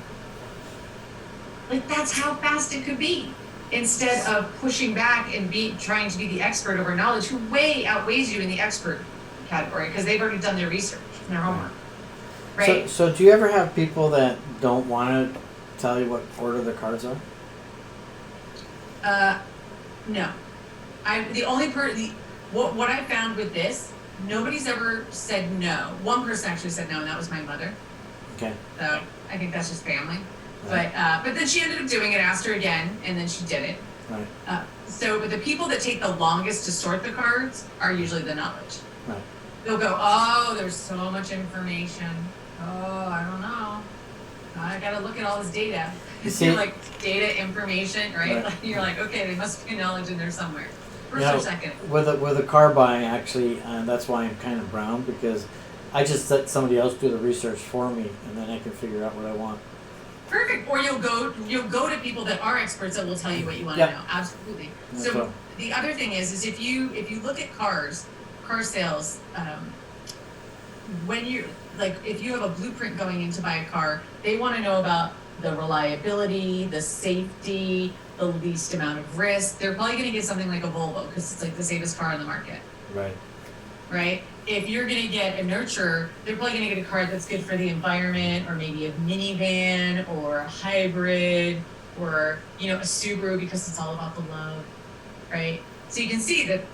Like that's how fast it could be. Instead of pushing back and trying to be the expert over knowledge who way outweighs you in the expert category because they've already done their research and their homework. Right? So do you ever have people that don't want to tell you what order the cards are? No. What I found with this, nobody's ever said no. One person actually said no, and that was my mother. Okay. So I think that's just family. Right. But then she ended up doing it, asked her again, and then she did it. Right. But the people that take the longest to sort the cards are usually the knowledge. Right. They'll go, oh, there's so much information. Oh, I don't know. I gotta look at all this data. You see- You're like data, information, right? Right. You're like, okay, there must be knowledge in there somewhere. First You know, or second. With a car buying, actually, that's why I'm kind of brown because I just let somebody else do the research for me, and then I can figure out what I want. Perfect. Or you'll go to people that are experts that will tell you what you want Yep. to know. Absolutely. That's So right. the other thing is if you look at car sales, when you if you have a blueprint going in to buy a car, they want to know about the reliability, the safety, the least amount of risk. They're probably going to get something like a Volvo because it's like the safest car on the market. Right. Right? If you're going to get a nurturer, they're probably going to get a car that's good for the environment, or maybe a minivan, or a hybrid, or a Subaru because it's all about the love, right? So you can see that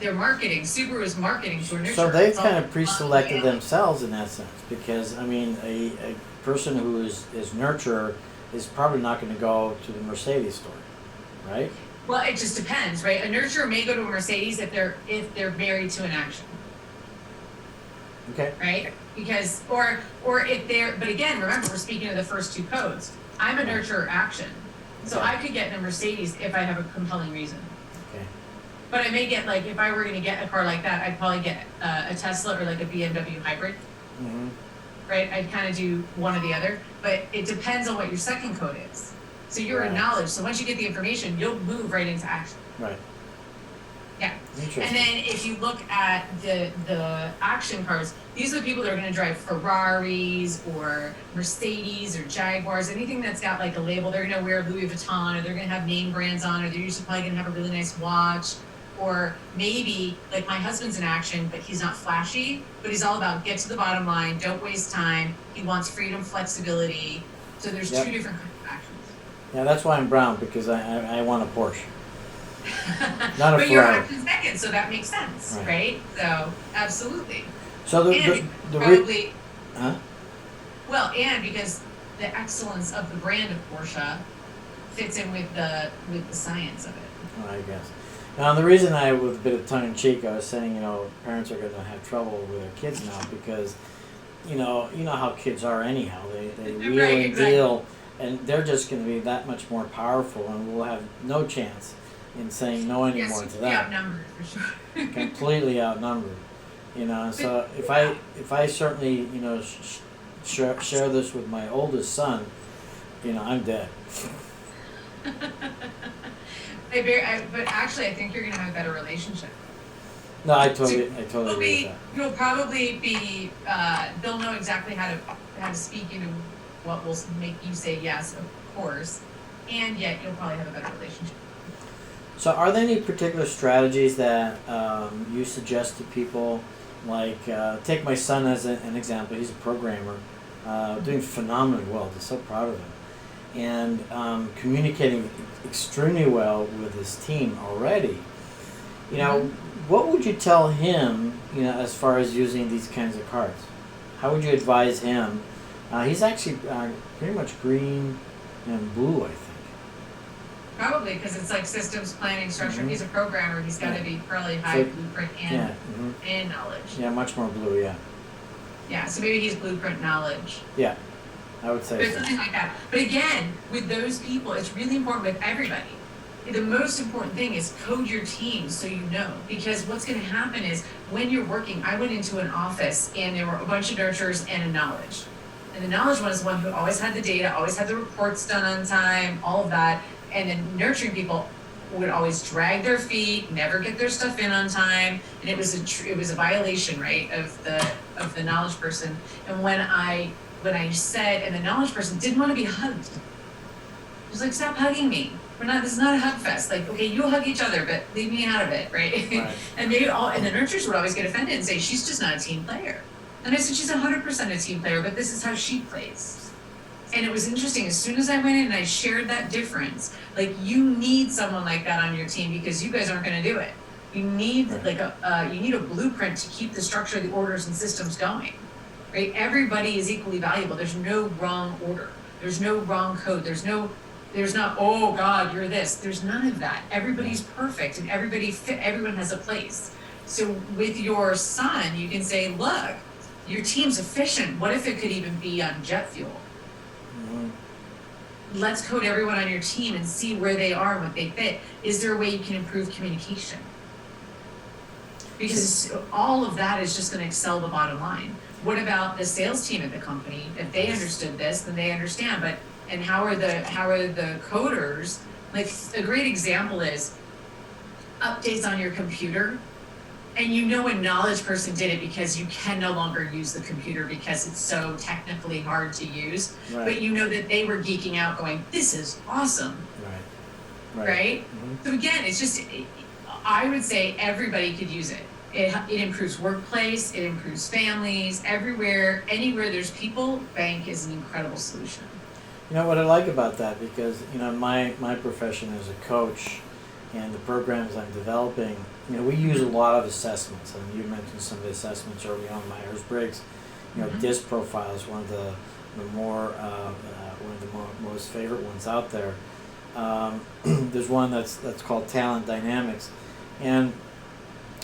their marketing, Subaru is marketing to a nurturer. So they've It's all kind of about pre-selected the themselves in that sense because, I mean, a person who is nurturer is probably not going to go to the Mercedes store, right? Well, it just depends, right? A nurturer may go to a Mercedes if they're married to an action, Okay. right? Because or if they're, but again, remember we're speaking of the first two codes. I'm a nurturer action, so Okay. I could get in a Mercedes if I have a compelling reason. Okay. But I may get, like, if I were going to get a car like that, I'd probably get a Tesla or like a BMW hybrid, Mm-hmm. right? I'd kind of do one or the other, but it depends on what your second code is. So you're in Right. knowledge. So once you get the information, you'll move right into action. Right. Yeah. Interesting. And then if you look at the action cars, these are the people that are going to drive Ferraris or Mercedes or Jaguars, anything that's got like a label. They're going to wear Louis Vuitton, or they're going to have name brands on, or they're usually probably going to have a really nice watch. Or maybe, like, my husband's in action, but he's not flashy, but he's all about get to the bottom line, don't waste time. He wants freedom, flexibility. So there's Yep. two different kinds of actions. Yeah, that's why I'm brown, because I want a Porsche. Not a But you're Ferrari. action second, so that makes sense, Right. right? So absolutely. So And the probably, huh? well, and because the excellence of the brand of Porsche fits in with the science of it. I guess. Now, the reason I, with a bit of tongue in cheek, I was saying, parents are going to have trouble with their kids now because, you know how kids are anyhow. They wheel Right, and exactly. deal, and they're just going to be that much more powerful, and we'll have no chance in saying no anymore Yes, to you'll be that. outnumbered for sure. Completely outnumbered. So if I certainly share this with my oldest son, I'm dead. But actually, I think you're gonna have a better relationship. No, I totally agree with that. You'll probably be. They'll know exactly how to speak into what will make you say yes, of course, and yet you'll probably have a better relationship. So, are there any particular strategies that you suggest to people? Like, take my son as an example. He's a programmer, doing phenomenally well. I'm so proud of him, and communicating extremely well with his team already. What would you tell him? As far as using these kinds of cards, how would you advise him? He's actually pretty much green and blue, I think. Probably because it's like systems planning structure. Mhm. He's a programmer. He's got to be probably high So- blueprint Yeah. and knowledge. Yeah, much more blue. Yeah. Yeah, so maybe he's blueprint knowledge. Yeah, I would say But so. something like that. But again, with those people, it's really important with everybody. The most important thing is code your team so you know. Because what's going to happen is when you're working, I went into an office and there were a bunch of nurturers and a knowledge. And the knowledge one is the one who always had the data, always had the reports done on time, all of that. And then nurturing people would always drag their feet, never get their stuff in on time, and it was a violation, right, of the knowledge person. And when I said, and the knowledge person didn't want to be hugged. She was like, "Stop hugging me. This is not a hug fest. Like, okay, you'll hug each other, but leave me out of it, right?" Right. And the nurturers would always get offended and say, "She's just not a team player." And I said, "She's 100% a team player, but this is how she plays." And it was interesting. As soon as I went in and I shared that difference, like, you need someone like that on your team because you guys aren't going to do it. You need Right. you need a blueprint to keep the structure of the orders and systems going, right? Everybody is equally valuable. There's no wrong order. There's no wrong code. There's not, oh God, you're this. There's none of that. Everybody's perfect and everyone has a place. So with your son, you can say, look, your team's efficient. What if it could even be on jet fuel? Mhm. Let's code everyone on your team and see where they are and what they fit. Is there a way you can improve communication? Because all of that is just going to excel the bottom line. What about the sales team at the company? If they understood this, then they understand. But and how are the coders? Like, a great example is updates on your computer. And a knowledge person did it because you can no longer use the computer because it's so technically hard to use. Right. But that they were geeking out going, this is awesome, right? Mhm. So again, it's just, I would say everybody could use it. It improves workplace, it improves families, everywhere, anywhere there's people, bank is an incredible solution. What I like about that, because my profession as a coach and the programs I'm developing, we use a lot of assessments, and you mentioned some of the assessments early on, Myers-Briggs. DISC profile is one of the most favorite ones out there. There's one that's called Talent Dynamics, and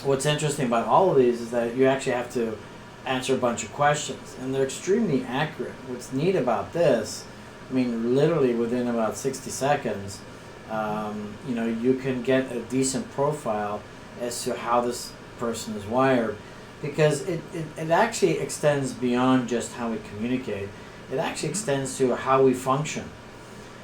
what's interesting about all of these is that you actually have to answer a bunch of questions, and they're extremely accurate. What's neat about this, I mean, literally within about 60 seconds, you can get a decent profile as to how this person is wired, because it actually extends beyond just how we communicate. It actually extends to how we function.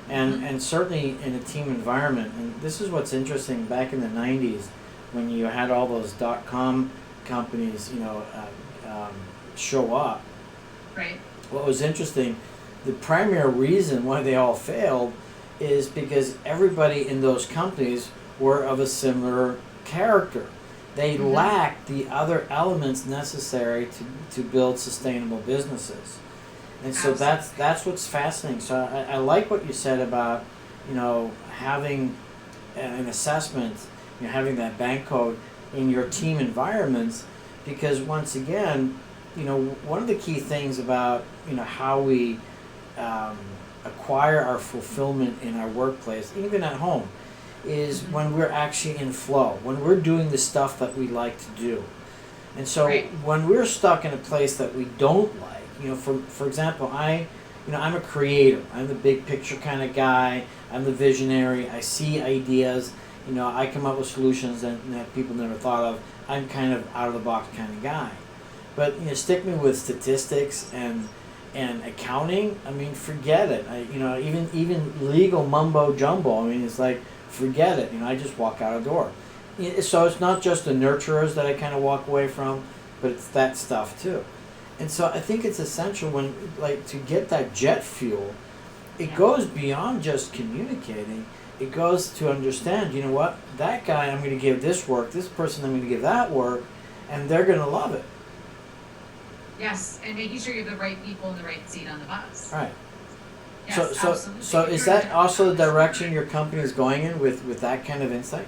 And certainly in a team environment, and this is what's interesting, back in the 90s when you had all those .com companies, show up. Right. What was interesting, the primary reason why they all failed is because everybody in those companies were of a similar character. They lacked the other elements necessary to build sustainable businesses. And so that's what's fascinating. So I like what you said about, having an assessment, having that bank code in your team environments, because once again, one of the key things about, how we acquire our fulfillment in our workplace, even at home, is when we're actually in flow, when we're doing the stuff that we like to do. And so when we're stuck in a place that we don't like, for example, I'm a creator. I'm the big picture kind of guy. I'm the visionary. I see ideas. I come up with solutions that people never thought of. I'm kind of out of the box kind of guy. But stick me with statistics and accounting. I mean, forget it. Even legal mumbo jumbo. I mean, it's like, forget it. I just walk out the door. So it's not just the nurturers that I kind of walk away from, but it's that stuff too. And so I think it's essential to get that jet fuel. It goes beyond just communicating. It goes to understand, what, that guy I'm going to give this work, this person I'm going to give that work, and they're going to love it. Yes, and making sure you have the right people in the right seat on the bus. Right. Yes, absolutely. So is that also the direction your company is going in with that kind of insight?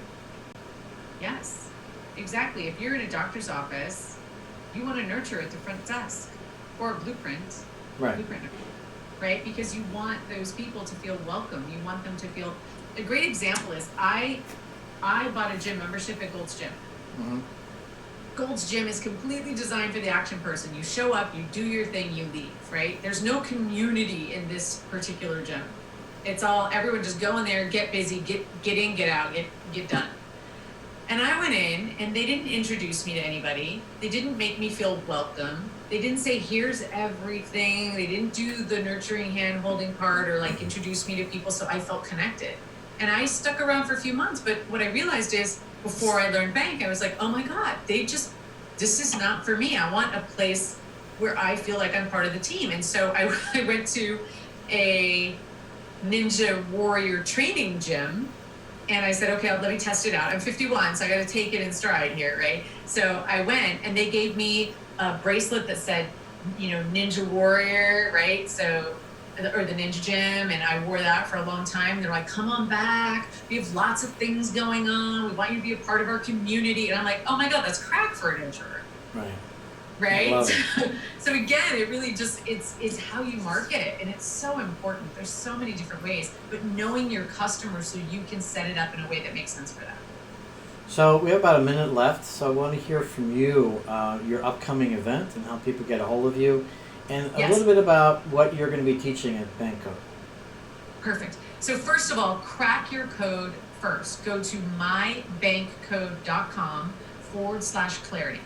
Yes, exactly. If you're in a doctor's office, you want to nurture at the front desk or a blueprint. Right. Right? Because you want those people to feel welcome. You want them to feel. A great example is I bought a gym membership at Gold's Gym. Mm-hmm. Gold's Gym is completely designed for the action person. You show up, you do your thing, you leave, right? There's no community in this particular gym. It's all, everyone just go in there, get busy, get in, get out, get done. And I went in and they didn't introduce me to anybody. They didn't make me feel welcome. They didn't say, here's everything. They didn't do the nurturing hand holding part or introduce me to people so I felt connected. And I stuck around for a few months, but what I realized is before I learned bank, I was like, oh my God, this is not for me. I want a place where I feel like I'm part of the team. And so I went to a Ninja Warrior training gym. And I said, okay, let me test it out. I'm 51, so I got to take it in stride here, right? So I went, and they gave me a bracelet that said, Ninja Warrior, right? So, or the Ninja Gym, and I wore that for a long time. They're like, come on back. We have lots of things going on. We want you to be a part of our community. And I'm like, oh my God, that's crack for an introvert. Right. Right? So again, it really just, it's how you market, and it's so important. There's so many different ways, but knowing your customer so you can set it up in a way that makes sense for them. So we have about a minute left, so I want to hear from you, your upcoming event and how people get a hold of you, and a little bit about what you're going to be teaching at Bank Code. Perfect. So first of all, crack your code first. Go to mybankcode.com/clarity.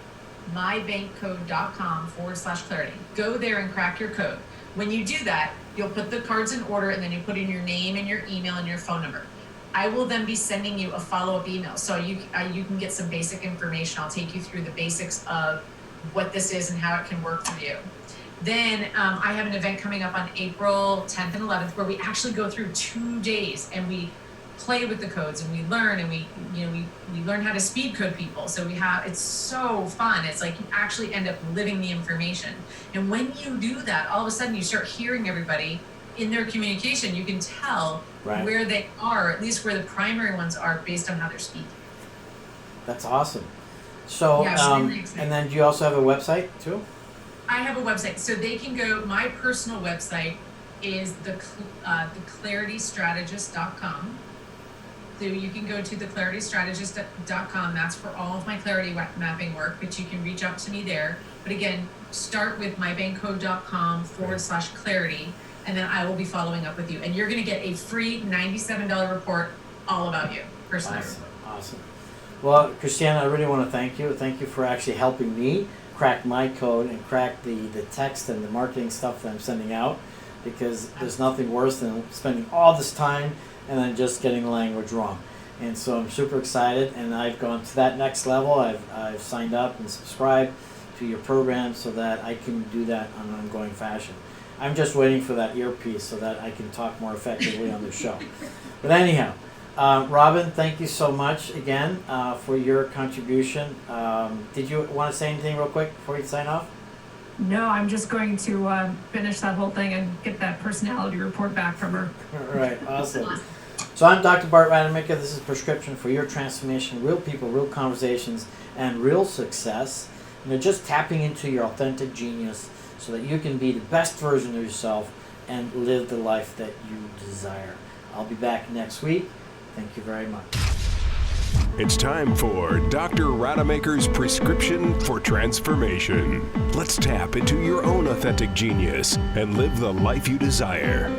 mybankcode.com/clarity. Go there and crack your code. When you do that, you'll put the cards in order, and then you put in your name and your email and your phone number. I will then be sending you a follow-up email so you can get some basic information. I'll take you through the basics of what this is and how it can work for you. Then I have an event coming up on April 10th and 11th where we actually go through 2 days and we play with the codes and we learn, and we learn how to speed code people. So it's so fun. It's like you actually end up living the information. And when you do that, all of a sudden you start hearing everybody in their communication. You can tell where they are, at least where the primary ones are, based on how they're speaking. That's awesome. So, really and then do you also have a website too? I have a website, so they can go, my personal website is theclaritystrategist.com. So you can go to theclaritystrategist.com. That's for all of my clarity mapping work, but you can reach out to me there. But again, start with mybankcode.com/clarity, and then I will be following up with you. And you're going to get a free $97 report all about you, personally. Awesome. Well, Christiana, I really want to thank you. Thank you for actually helping me crack my code and crack the text and the marketing stuff that I'm sending out, because there's nothing worse than spending all this time and then just getting the language wrong. And so I'm super excited, and I've gone to that next level. I've signed up and subscribed to your program so that I can do that on an ongoing fashion. I'm just waiting for that earpiece so that I can talk more effectively on the show. But anyhow, Robin, thank you so much again for your contribution. Did you want to say anything real quick before you sign off? No, I'm just going to finish that whole thing and get that personality report back from her. All right, awesome. So I'm Dr. Bart Rademaker. This is Prescription for Your Transformation, real people, real conversations, and real success. Just tapping into your authentic genius so that you can be the best version of yourself and live the life that you desire. I'll be back next week. Thank you very much. It's time for Dr. Rademaker's Prescription for Transformation. Let's tap into your own authentic genius and live the life you desire.